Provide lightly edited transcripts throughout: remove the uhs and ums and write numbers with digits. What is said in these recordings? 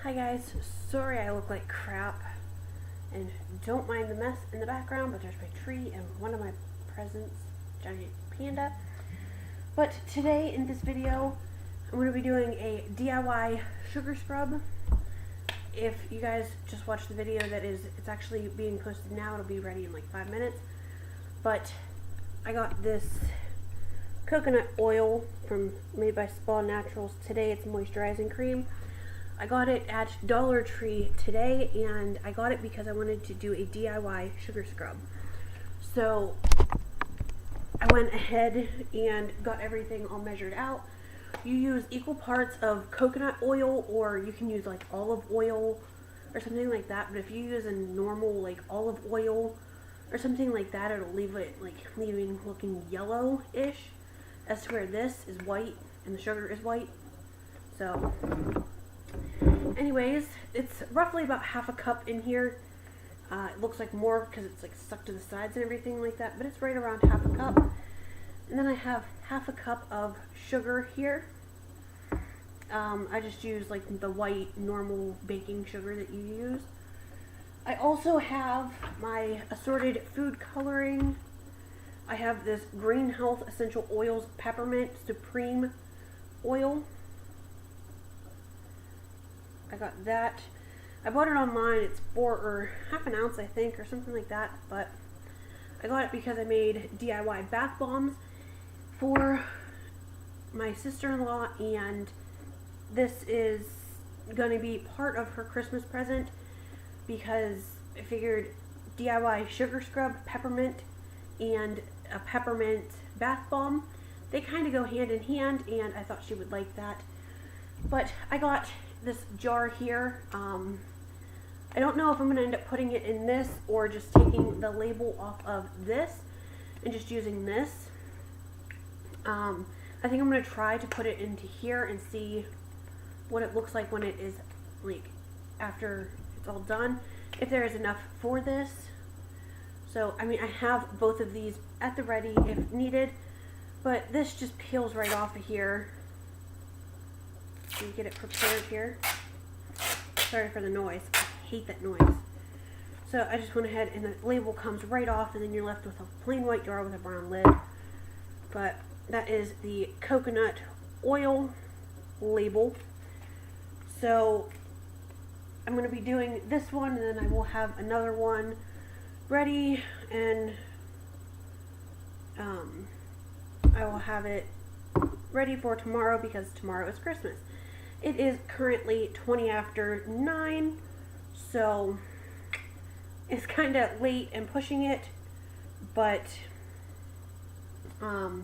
Hi guys, sorry I look like crap, and don't mind the mess in the background, but there's my tree and one of my presents, giant panda. But today in this video, I'm going to be doing a DIY sugar scrub. If you guys just watched the video it's actually being posted now, it'll be ready in like 5 minutes. But I got this coconut oil made by Spaulding-Frantz. Today it's moisturizing cream. I got it at Dollar Tree today, and I got it because I wanted to do a DIY sugar scrub. So I went ahead and got everything all measured out. You use equal parts of coconut oil, or you can use like olive oil or something like that. But if you use a normal like olive oil or something like that, it'll leave it looking yellowish, as to where this is white and the sugar is white. So anyways, it's roughly about half a cup in here. It looks like more because it's like stuck to the sides and everything like that, but it's right around half a cup. And then I have half a cup of sugar here. I just use like the white normal baking sugar that you use. I also have my assorted food coloring. I have this Green Health Essential Oils Peppermint Supreme Oil. I got that. I bought it online. It's for half an ounce, I think, or something like that. But I got it because I made DIY bath bombs for my sister-in-law, and this is going to be part of her Christmas present because I figured DIY sugar scrub, peppermint, and a peppermint bath bomb, they kind of go hand in hand, and I thought she would like that. But I got this jar here. I don't know if I'm going to end up putting it in this or just taking the label off of this and just using this. I think I'm going to try to put it into here and see what it looks like when it is like after it's all done, if there is enough for this. So I mean, I have both of these at the ready if needed, but this just peels right off of here. So you get it prepared here. Sorry for the noise. I hate that noise. So I just went ahead and the label comes right off, and then you're left with a plain white jar with a brown lid. But that is the coconut oil label. So I'm going to be doing this one, and then I will have another one ready, and I will have it ready for tomorrow because tomorrow is Christmas. It is currently 20 after 9, so it's kind of late and pushing it, but I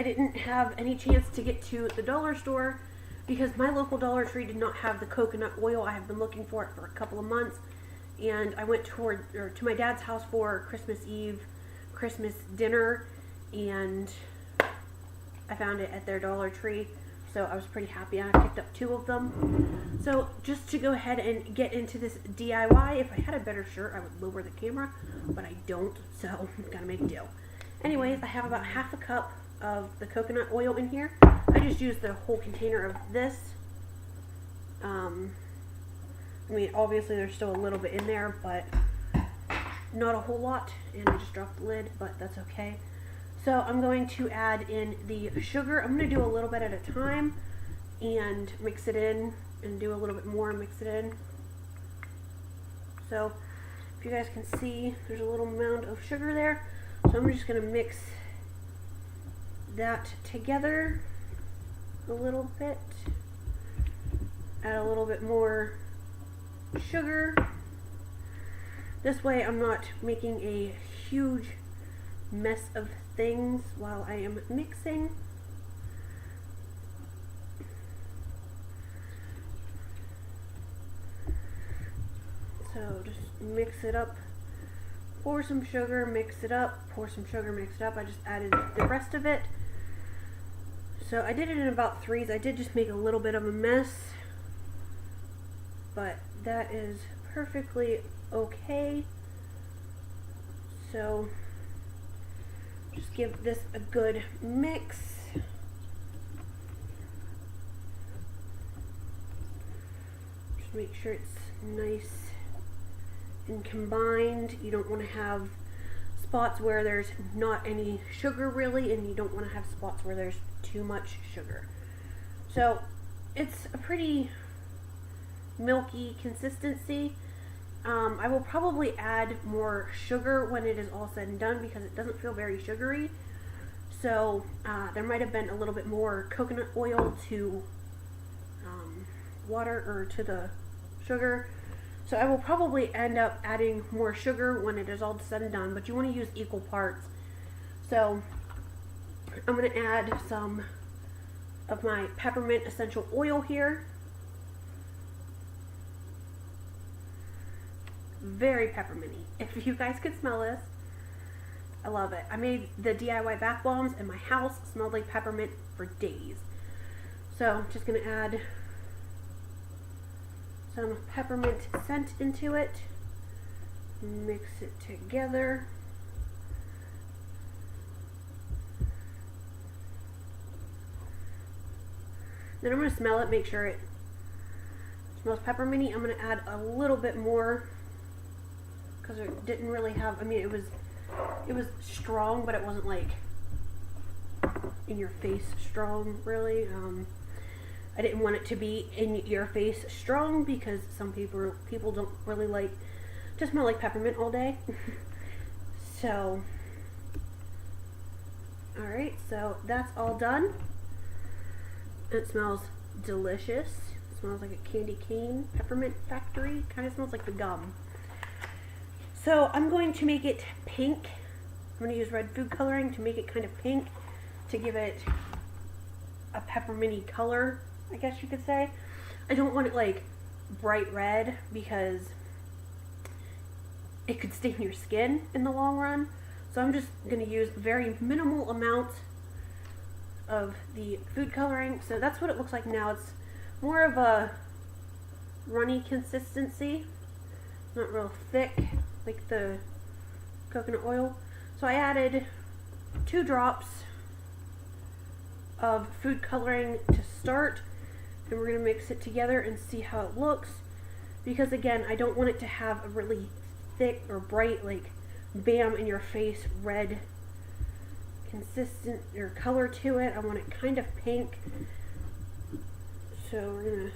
didn't have any chance to get to the dollar store because my local Dollar Tree did not have the coconut oil. I have been looking for it for a couple of months, and I went to my dad's house for Christmas Eve, Christmas dinner, and I found it at their Dollar Tree. So I was pretty happy. I picked up 2 of them. So just to go ahead and get into this DIY, if I had a better shirt, I would lower the camera, but I don't, so gotta make a deal. Anyways, I have about half a cup of the coconut oil in here. I just used the whole container of this. I mean, obviously there's still a little bit in there, but not a whole lot, and I just dropped the lid, but that's okay. So I'm going to add in the sugar. I'm going to do a little bit at a time and mix it in, and do a little bit more and mix it in. So if you guys can see, there's a little amount of sugar there. So I'm just going to mix that together a little bit. Add a little bit more sugar. This way I'm not making a huge mess of things while I am mixing. So just mix it up, pour some sugar, mix it up, pour some sugar, mix it up. I just added the rest of it. So I did it in about 3s. I did just make a little bit of a mess, but that is perfectly okay. So just give this a good mix. Make sure it's nice and combined. You don't want to have spots where there's not any sugar really, and you don't want to have spots where there's too much sugar. So it's a pretty milky consistency. I will probably add more sugar when it is all said and done because it doesn't feel very sugary. So there might have been a little bit more coconut oil to water or to the sugar. So I will probably end up adding more sugar when it is all said and done, but you want to use equal parts. So I'm going to add some of my peppermint essential oil here. Very pepperminty. If you guys could smell this, I love it. I made the DIY bath bombs and my house smelled like peppermint for days. So I'm just going to add some peppermint scent into it. Mix it together. Then I'm going to smell it, make sure it smells pepperminty. I'm going to add a little bit more because it didn't really have, I mean, it was strong, but it wasn't like in your face strong really. I didn't want it to be in your face strong because some people don't really like to smell like peppermint all day. So, alright, so that's all done. It smells delicious. It smells like a candy cane peppermint factory. Kind of smells like the gum. So I'm going to make it pink. I'm going to use red food coloring to make it kind of pink, to give it a pepperminty color, I guess you could say. I don't want it like bright red because it could stain your skin in the long run. So I'm just going to use very minimal amount of the food coloring. So that's what it looks like now. It's more of a runny consistency, not real thick like the coconut oil. So I added 2 drops of food coloring to start, and we're going to mix it together and see how it looks, because again, I don't want it to have a really thick or bright, like bam in your face red consistent or color to it. I want it kind of pink. So we're gonna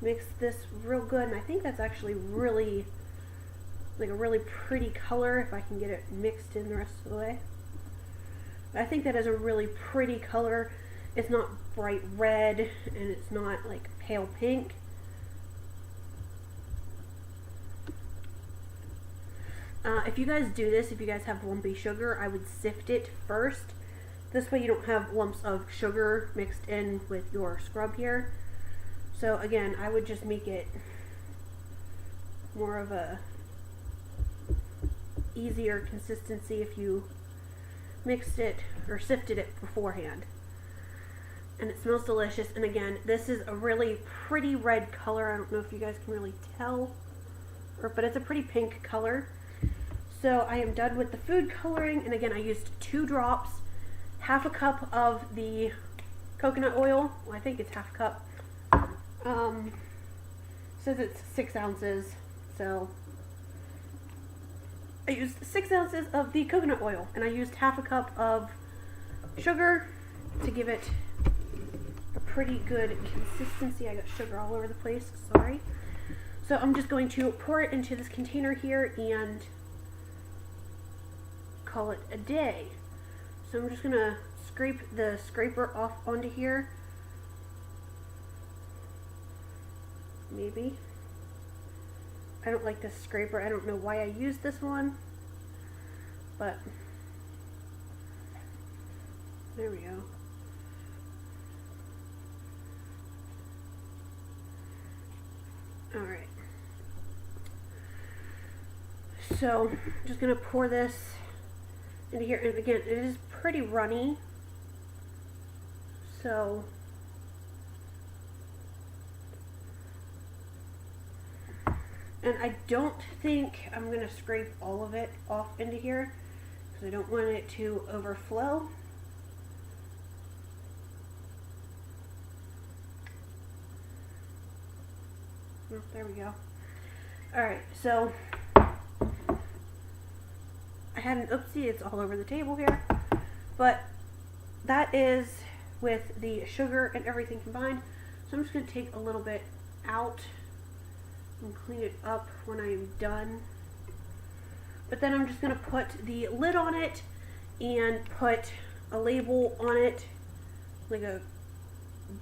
mix this real good, and I think that's actually really like a really pretty color if I can get it mixed in the rest of the way. But I think that is a really pretty color. It's not bright red and it's not like pale pink. If you guys do this, if you guys have lumpy sugar, I would sift it first. This way you don't have lumps of sugar mixed in with your scrub here. So again, I would just make it more of a easier consistency if you mixed it or sifted it beforehand. And it smells delicious. And again, this is a really pretty red color. I don't know if you guys can really tell, but it's a pretty pink color. So I am done with the food coloring, and again I used 2 drops, half a cup of the coconut oil. Well, I think it's half a cup. Says it's 6 ounces, so I used 6 ounces of the coconut oil, and I used half a cup of sugar to give it a pretty good consistency. I got sugar all over the place, sorry. So I'm just going to pour it into this container here and call it a day. So I'm just gonna scrape the scraper off onto here. Maybe. I don't like this scraper. I don't know why I used this one, but there we go. Alright. So I'm just gonna pour this into here, and again, it is pretty runny, so and I don't think I'm gonna scrape all of it off into here because I don't want it to overflow. Oh, there we go. Alright, so I had an oopsie, it's all over the table here. But that is with the sugar and everything combined. So I'm just going to take a little bit out and clean it up when I am done. But then I'm just going to put the lid on it and put a label on it, like a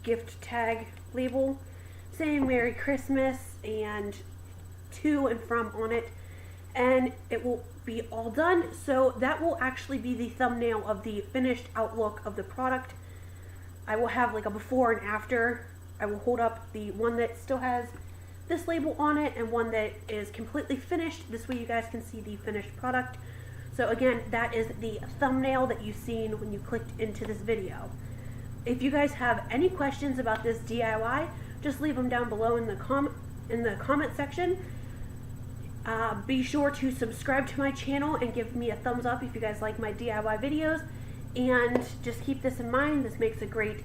gift tag label saying Merry Christmas and to and from on it, and it will be all done. So that will actually be the thumbnail of the finished outlook of the product. I will have like a before and after. I will hold up the one that still has this label on it and one that is completely finished. This way you guys can see the finished product. So again, that is the thumbnail that you've seen when you clicked into this video. If you guys have any questions about this DIY, just leave them down below in the comment section. Be sure to subscribe to my channel and give me a thumbs up if you guys like my DIY videos. And just keep this in mind, this makes a great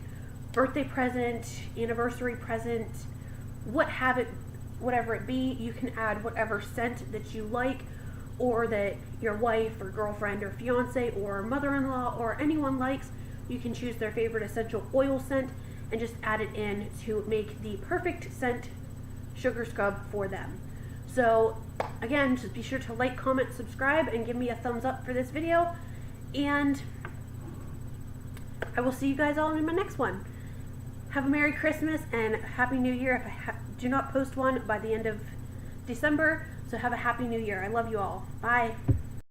birthday present, anniversary present, whatever it be. You can add whatever scent that you like, or that your wife or girlfriend or fiance or mother-in-law or anyone likes. You can choose their favorite essential oil scent and just add it in to make the perfect scent sugar scrub for them. So again, just be sure to like, comment, subscribe, and give me a thumbs up for this video. And I will see you guys all in my next one. Have a Merry Christmas and Happy New Year if I do not post one by the end of December. So have a Happy New Year. I love you all. Bye.